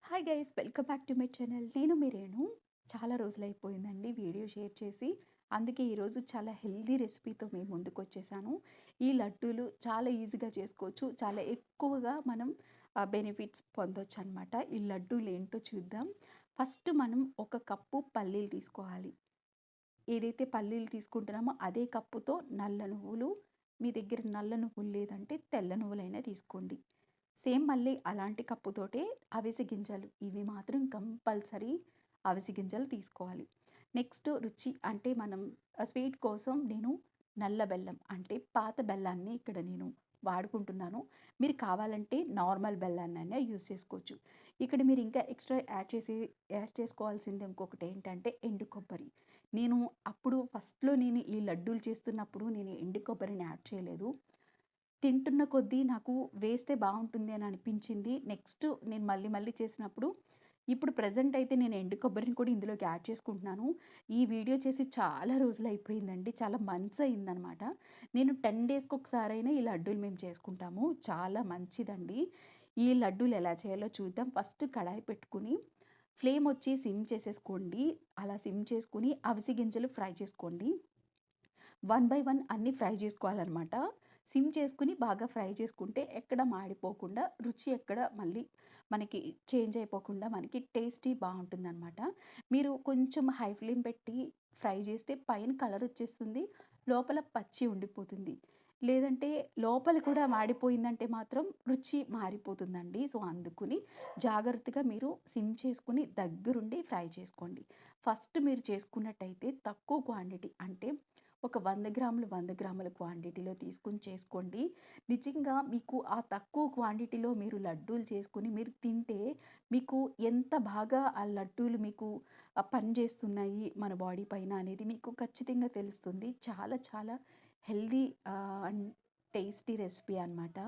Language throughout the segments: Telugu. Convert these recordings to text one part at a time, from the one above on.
Hi guys, welcome back to my channel. నేను మీ రేణు. చాలా రోజులైపోయిందండి వీడియో షేర్ చేసి. అందుకే ఈరోజు చాలా హెల్దీ రెసిపీతో మేము ముందుకు వచ్చేసాను. ఈ లడ్డూలు చాలా ఈజీగా చేసుకోవచ్చు. చాలా ఎక్కువగా మనం బెనిఫిట్స్ పొందొచ్చు అనమాట. ఈ లడ్డూలు ఏంటో చూద్దాం. ఫస్ట్ మనం ఒక కప్పు పల్లీలు తీసుకోవాలి. ఏదైతే పల్లీలు తీసుకుంటున్నామో అదే కప్పుతో నల్ల నువ్వులు, మీ దగ్గర నల్ల నువ్వులు లేదంటే తెల్ల నువ్వులైనా తీసుకోండి. సేమ్ మళ్ళీ అలాంటి కప్పుతోటే అవిసె గింజలు, ఇవి మాత్రం కంపల్సరీ అవిసె గింజలు తీసుకోవాలి. నెక్స్ట్ రుచి అంటే మనం స్వీట్ కోసం నేను నల్ల బెల్లం అంటే పాత బెల్లాన్ని ఇక్కడ నేను వాడుకుంటున్నాను. మీరు కావాలంటే నార్మల్ బెల్లాన్నైనా యూస్ చేసుకోవచ్చు. ఇక్కడ మీరు ఇంకా ఎక్స్ట్రా యాడ్ చేసుకోవాల్సింది ఇంకొకటి ఏంటంటే ఎండు కొబ్బరి. నేను అప్పుడు ఫస్ట్‌లో నేను ఈ లడ్డూలు చేస్తున్నప్పుడు నేను ఎండు కొబ్బరిని యాడ్ చేయలేదు. తింటున్న కొద్దీ నాకు వేస్తే బాగుంటుంది అని అనిపించింది. నెక్స్ట్ నేను మళ్ళీ మళ్ళీ చేసినప్పుడు ఇప్పుడు ప్రెజెంట్ అయితే నేను ఎండు కొబ్బరిని కూడా ఇందులోకి యాడ్ చేసుకుంటున్నాను. ఈ వీడియో చేసి చాలా రోజులైపోయిందండి. చాలా మంత్స్ అయిందనమాట. నేను 10 డేస్‌కి ఒకసారైనా ఈ లడ్డూలు మేము చేసుకుంటాము. చాలా మంచిదండి. ఈ లడ్డూలు ఎలా చేయాలో చూద్దాం. ఫస్ట్ కడాయి పెట్టుకుని ఫ్లేమ్ వచ్చి సిమ్ చేసేసుకోండి. అలా సిమ్ చేసుకొని అవిసె గింజలు ఫ్రై చేసుకోండి. 1 బై 1 అన్నీ ఫ్రై చేసుకోవాలనమాట. సిమ్ చేసుకుని బాగా ఫ్రై చేసుకుంటే ఎక్కడ మాడిపోకుండా, రుచి ఎక్కడ మళ్ళీ మనకి చేంజ్ అయిపోకుండా మనకి టేస్టీ బాగుంటుందనమాట. మీరు కొంచెం హై ఫ్లేమ్ పెట్టి ఫ్రై చేస్తే పైన కలర్ వచ్చేస్తుంది, లోపల పచ్చి ఉండిపోతుంది. లేదంటే లోపల కూడా మాడిపోయిందంటే మాత్రం రుచి మారిపోతుందండి. సో అందుకుని జాగ్రత్తగా మీరు సిమ్ చేసుకుని దగ్గరుండి ఫ్రై చేసుకోండి. ఫస్ట్ మీరు చేసుకున్నట్టయితే తక్కువ క్వాంటిటీ అంటే ఒక 100 గ్రాములు 100 గ్రాముల క్వాంటిటీలో తీసుకొని చేసుకోండి. నిజంగా మీకు ఆ తక్కువ క్వాంటిటీలో మీరు లడ్డూలు చేసుకొని మీరు తింటే మీకు ఎంత బాగా ఆ లడ్డూలు మీకు పనిచేస్తున్నాయి మన బాడీ పైన అనేది మీకు ఖచ్చితంగా తెలుస్తుంది. చాలా చాలా హెల్దీ అండ్ టేస్టీ రెసిపీ అనమాట.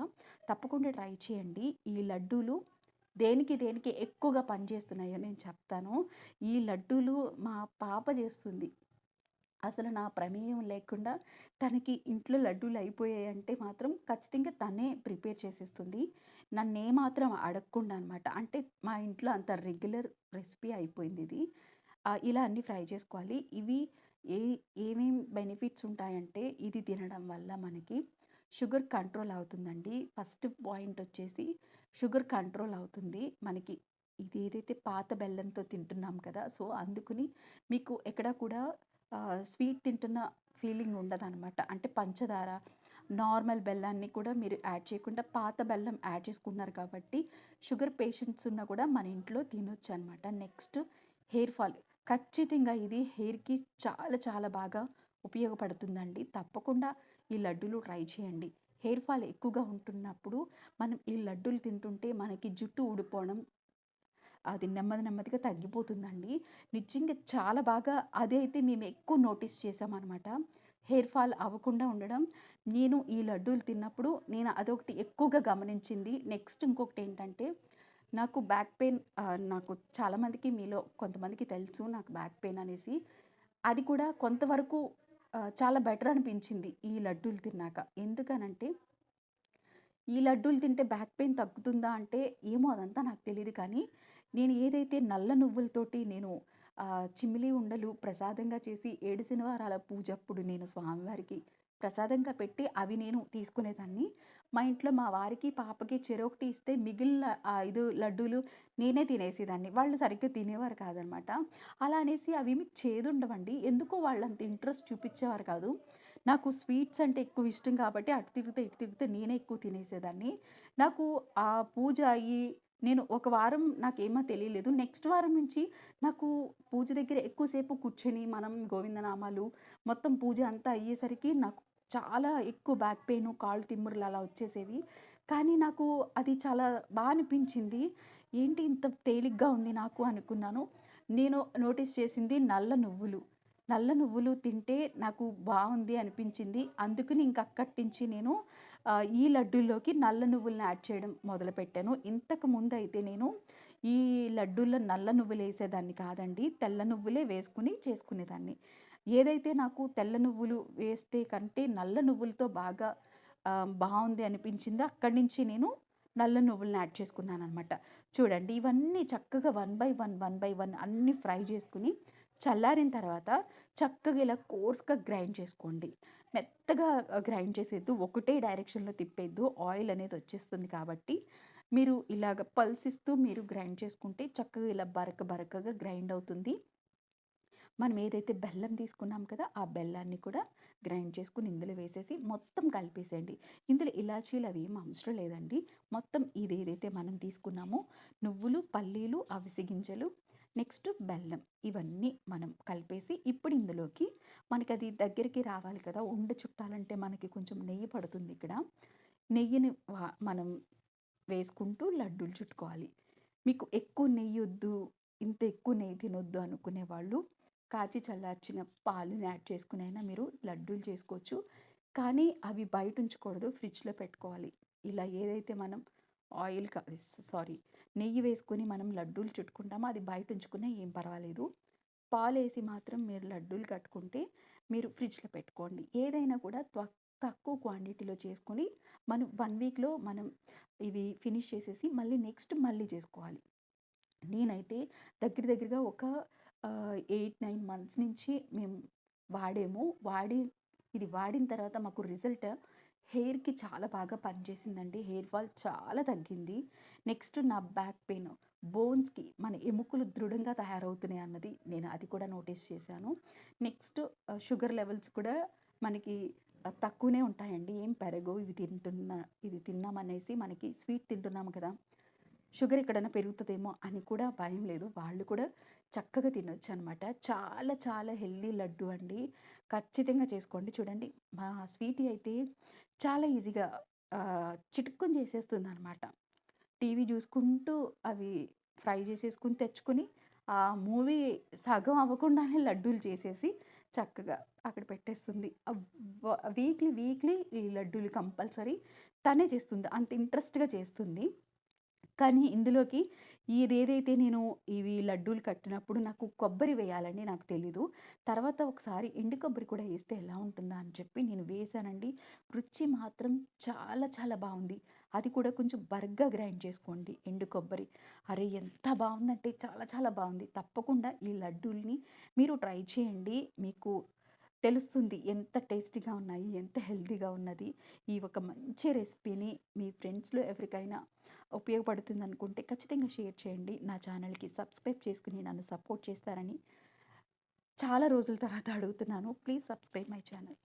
తప్పకుండా ట్రై చేయండి. ఈ లడ్డూలు దేనికి దేనికి ఎక్కువగా పనిచేస్తున్నాయో నేను చెప్తాను. ఈ లడ్డూలు మా పాప చేస్తుంది. అసలు నా ప్రమేయం లేకుండా తనకి ఇంట్లో లడ్డూలు అయిపోయాయంటే మాత్రం ఖచ్చితంగా తనే ప్రిపేర్ చేసేస్తుంది. నన్నేమాత్రం అడగకుండా అనమాట. అంటే మా ఇంట్లో అంత రెగ్యులర్ రెసిపీ అయిపోయింది ఇది. ఇలా అన్నీ ఫ్రై చేసుకోవాలి. ఇవి ఏ ఏమేం బెనిఫిట్స్ ఉంటాయంటే ఇది తినడం వల్ల మనకి షుగర్ కంట్రోల్ అవుతుందండి. ఫస్ట్ పాయింట్ వచ్చేసి షుగర్ కంట్రోల్ అవుతుంది మనకి. ఇది ఏదైతే పాత బెల్లంతో తింటున్నాం కదా! సో అందుకని మీకు ఎక్కడ కూడా స్వీట్ తింటున్న ఫీలింగ్ ఉండదనమాట. అంటే పంచదార, నార్మల్ బెల్లాన్ని కూడా మీరు యాడ్ చేయకుండా పాత బెల్లం యాడ్ చేసుకున్నారు కాబట్టి షుగర్ పేషెంట్స్ ఉన్నా కూడా మన ఇంట్లో తినొచ్చు అనమాట. Next hair fall. ఖచ్చితంగా ఇది హెయిర్‌కి చాలా చాలా బాగా ఉపయోగపడుతుందండి. తప్పకుండా ఈ లడ్డూలు ట్రై చేయండి. హెయిర్ ఫాల్ ఎక్కువగా ఉంటున్నప్పుడు మనం ఈ లడ్డూలు తింటుంటే మనకి జుట్టు ఊడిపోవడం అది నెమ్మది నెమ్మదిగా తగ్గిపోతుందండి. నిజంగా చాలా బాగా అదైతే మేము ఎక్కువ నోటీస్ చేసామనమాట. హెయిర్ ఫాల్ అవ్వకుండా ఉండడం. నేను ఈ లడ్డూలు తిన్నప్పుడు నేను అదొకటి ఎక్కువగా గమనించింది. నెక్స్ట్ ఇంకొకటేంటంటే నాకు బ్యాక్ పెయిన్, నాకు చాలామందికి మీలో కొంతమందికి తెలుసు నాకు బ్యాక్ పెయిన్ అనేసి. అది కూడా కొంతవరకు చాలా బెటర్ అనిపించింది ఈ లడ్డూలు తిన్నాక. ఎందుకనంటే ఈ లడ్డూలు తింటే బ్యాక్ పెయిన్ తగ్గుతుందా అంటే ఏమో అదంతా నాకు తెలీదు కానీ, నేను ఏదైతే నల్ల నువ్వులతోటి నేను చిమిలి ఉండలు ప్రసాదంగా చేసి 7 శనివారాల పూజప్పుడు నేను స్వామివారికి ప్రసాదంగా పెట్టి అవి నేను తీసుకునేదాన్ని. మా ఇంట్లో మా వారికి, పాపకి చెరొకటి ఇస్తే మిగిలిన 5 లడ్డూలు నేనే తినేసేదాన్ని. వాళ్ళు సరిగ్గా తినేవారు కాదనమాట. అలా అనేసి అవేమి చేదుండవండి. ఎందుకో వాళ్ళంత ఇంట్రెస్ట్ చూపిచ్చేవారు కాదు. నాకు స్వీట్స్ అంటే ఎక్కువ ఇష్టం కాబట్టి అటు తిరిగితే, ఇటు తిరిగితే నేనే ఎక్కువ తినేసేదాన్ని. నాకు ఆ పూజ అయ్యి నేను ఒక వారం నాకేమో తెలియలేదు. నెక్స్ట్ వారం నుంచి నాకు పూజ దగ్గర ఎక్కువసేపు కూర్చొని మనం గోవిందనామాలు మొత్తం పూజ అంతా అయ్యేసరికి నాకు చాలా ఎక్కువ బ్యాక్ పెయిను, కాళ్ళు తిమ్మురులు అలా వచ్చేసేవి. కానీ నాకు అది చాలా అనిపించింది. ఏంటి ఇంత తేలిగ్గా ఉంది నాకు అనుకున్నాను. నేను నోటీస్ చేసింది నల్ల నువ్వులు. నల్ల నువ్వులు తింటే నాకు బావుంది అనిపించింది. అందుకని ఇంక అక్కడి నుంచి నేను ఈ లడ్డూల్లోకి నల్ల నువ్వుల్ని యాడ్ చేయడం మొదలుపెట్టాను. ఇంతకు ముందయితే నేను ఈ లడ్డూల్లో నల్ల నువ్వులేసేదాన్ని కాదండి. తెల్ల నువ్వులే వేసుకొని చేసుకునేదాన్ని. ఏదైతే నాకు తెల్ల నువ్వులు వేస్తే కంటే నల్ల నువ్వులతో బాగా బావుంది అనిపించిందో అక్కడి నుంచి నేను నల్ల నువ్వులను యాడ్ చేసుకున్నాననమాట. చూడండి ఇవన్నీ చక్కగా 1 బై 1 అన్నీ ఫ్రై చేసుకుని చల్లారిన తర్వాత చక్కగా ఇలా కోర్స్‌గా గ్రైండ్ చేసుకోండి. మెత్తగా గ్రైండ్ చేసేయద్దు. ఒకటే డైరెక్షన్‌లో తిప్పేయద్దు. ఆయిల్ అనేది వచ్చేస్తుంది కాబట్టి మీరు ఇలాగ పల్స్ ఇస్తూ మీరు గ్రైండ్ చేసుకుంటే చక్కగా ఇలా బరకగా గ్రైండ్ అవుతుంది. మనం ఏదైతే బెల్లం తీసుకున్నాం కదా ఆ బెల్లాన్ని కూడా గ్రైండ్ చేసుకుని ఇందులో వేసేసి మొత్తం కలిపేసేయండి. ఇందులో ఇలాచీలు అవి ఏం అవసరం లేదండి. మొత్తం ఇది ఏదైతే మనం తీసుకున్నామో నువ్వులు, పల్లీలు, అవిసె గింజలు, నెక్స్ట్ బెల్లం ఇవన్నీ మనం కలిపేసి ఇప్పుడు ఇందులోకి మనకి అది దగ్గరికి రావాలి కదా, ఉండ చుట్టాలంటే మనకి కొంచెం నెయ్యి పడుతుంది ఇక్కడ. నెయ్యిని మనం వేసుకుంటూ లడ్డూలు చుట్టుకోవాలి. మీకు ఎక్కువ నెయ్యి వద్దు, ఇంత ఎక్కువ నెయ్యి తినొద్దు అనుకునే వాళ్ళు కాచి చల్లార్చిన పాలుని యాడ్ చేసుకుని అయినా మీరు లడ్డూలు చేసుకోవచ్చు. కానీ అవి బయట ఉంచకూడదు, ఫ్రిడ్జ్‌లో పెట్టుకోవాలి. ఇలా ఏదైతే మనం ఆయిల్ క సారీ నెయ్యి వేసుకొని మనం లడ్డూలు చుట్టుకుంటామో అది బయట ఉంచుకున్నా ఏం పర్వాలేదు. పాలేసి మాత్రం మీరు లడ్డూలు కట్టుకుంటే మీరు ఫ్రిడ్జ్‌లో పెట్టుకోండి. ఏదైనా కూడా తక్కువ క్వాంటిటీలో చేసుకొని మనం 1 వీక్‌లో మనం ఇవి ఫినిష్ చేసేసి మళ్ళీ చేసుకోవాలి. నేనైతే దగ్గరగా ఒక 8, 9 మంత్స్ నుంచి మేము వాడాము. ఇది వాడిన తర్వాత మాకు రిజల్ట్ హెయిర్‌కి చాలా బాగా పనిచేసిందండి. హెయిర్ ఫాల్ చాలా తగ్గింది. నెక్స్ట్ నా బ్యాక్ పెయిన్, బోన్స్‌కి మన ఎముకలు దృఢంగా తయారవుతున్నాయి అన్నది నేను అది కూడా నోటీస్ చేశాను. నెక్స్ట్ షుగర్ లెవెల్స్ కూడా మనకి తక్కువనే ఉంటాయండి. ఏం పెరగవు. ఇది తిన్నామనేసి మనకి స్వీట్ తింటున్నాము కదా, షుగర్ ఎక్కడైనా పెరుగుతుందేమో అని కూడా భయం లేదు. వాళ్ళు కూడా చక్కగా తినొచ్చనమాట. చాలా హెల్తీ లడ్డు అండి. ఖచ్చితంగా చేసుకోండి. చూడండి మా స్వీటీ అయితే చాలా ఈజీగా చిటుక్కుని చేసేస్తుందనమాట. టీవీ చూసుకుంటూ అవి ఫ్రై చేసేసుకొని తెచ్చుకొని ఆ మూవీ సగం అవ్వకుండానే లడ్డూలు చేసేసి చక్కగా అక్కడ పెట్టేస్తుంది. వీక్లీ ఈ లడ్డూలు కంపల్సరీ తనే చేస్తుంది. అంత ఇంట్రెస్ట్‌గా చేస్తుంది. కానీ ఇందులోకి ఇదేదైతే నేను ఇవి లడ్డూలు కట్టినప్పుడు నాకు కొబ్బరి వేయాలని నాకు తెలీదు. తర్వాత ఒకసారి ఎండు కొబ్బరి కూడా ఏస్తే ఎలా ఉంటుందా అని చెప్పి నేను వేశానండి. రుచి మాత్రం చాలా బావుంది. అది కూడా కొంచెం బరగ్గా గ్రైండ్ చేసుకోండి ఎండు కొబ్బరి. అరే! ఎంత బావుందంటే చాలా బావుంది. తప్పకుండా ఈ లడ్డూల్ని మీరు ట్రై చేయండి. మీకు తెలుస్తుంది ఎంత టేస్టీగా ఉన్నాయి, ఎంత హెల్తీగా ఉన్నది. ఈ ఒక మంచి రెసిపీని మీ ఫ్రెండ్స్‌లో ఎవరికైనా ఉపయోగపడుతుందనుకుంటే ఖచ్చితంగా షేర్ చేయండి. నా ఛానల్‌కి సబ్స్క్రైబ్ చేసుకుని నన్ను సపోర్ట్ చేస్తారని చాలా రోజుల తర్వాత అడుగుతున్నాను. Please subscribe my channel.